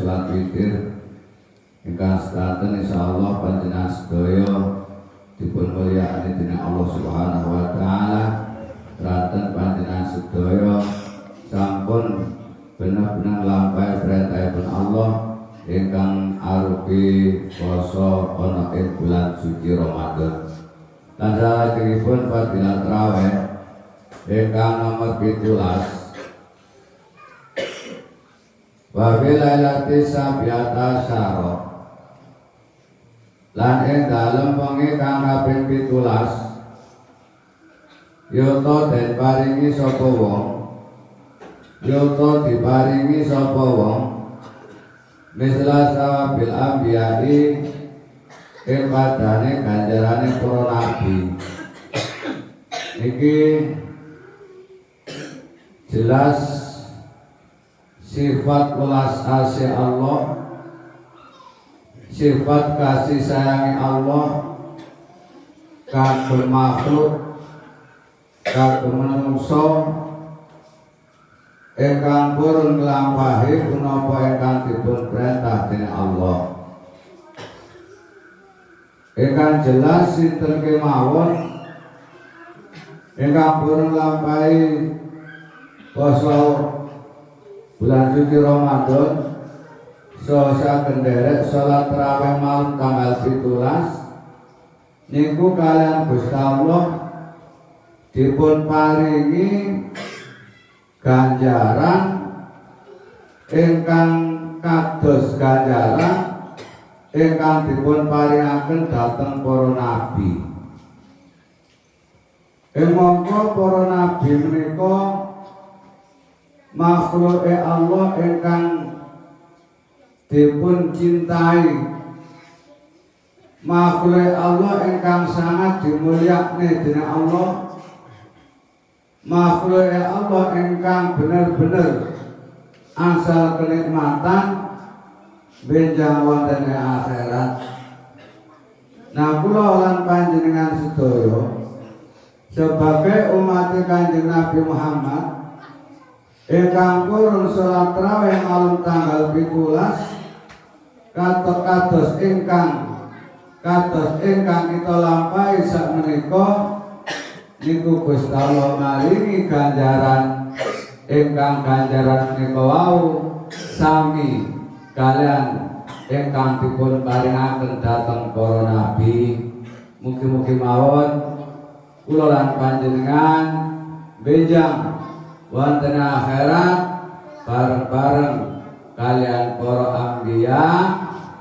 salat witir ingkang sedanten insyaallah panjenengan sedaya dipun mulyakake dening Allah Subhanahu wa taala. Raten panjenengan sedaya sampun bener-bener lampahi perintahipun Allah ingkang arupi poso ana ing bulan suci Ramadan. Lan salajengipun fadilah tarawih ingkang nomor 17 wa bilailati sabiata syara lan ing dalem wengi kang kaping 17 yata den paringi sapa wong yata diparingi sapa wong misla sawabil anbiya'i ing padane ganjarane para nabi. Iki jelas sifat welas asih Allah, sifat kasih sayangi Allah kagem makhluk kagem manungsa ingkang purun nglampahi punapa ingkang dipun perintah dening Allah. Ingkang jelas sinten kemawon ingkang purun nglampahi poso bulan suci Ramadan saha kenderek salat tarawih malam tanggal 17 niku kalian Gusti Allah dipun paringi ganjaran ingkang kados ganjaran ingkang dipun paringaken dhateng para nabi. Ing mangka para nabi menika makhluk Allah ingkang dipun cintai, makhluk Allah ingkang sangat dimulyakne dening Allah, makhluk Allah ingkang bener-bener asal kenikmatan benjang wonten ing akhirat. Nah kula lan panjenengan sedaya sebagai umat Kanjeng Nabi Muhammad ingkang purun salat tarawih malam tanggal 17 kados ingkang kita lampahi sakmenika niku Gusti Allah maringi ganjaran ingkang ganjaran menika wau sami kalian ingkang dipun paringaken dhateng para nabi. Mugi-mugi mawon kula lan panjenengan benjang wonten akhirat bareng-bareng kalian para anbiya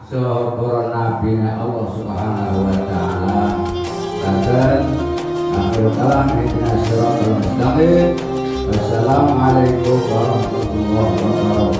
saha para nabi Allah Subhanahu wa taala. Dan akhir kalam ihdinas siratal mustaqim. Wassalamualaikum warahmatullahi wabarakatuh.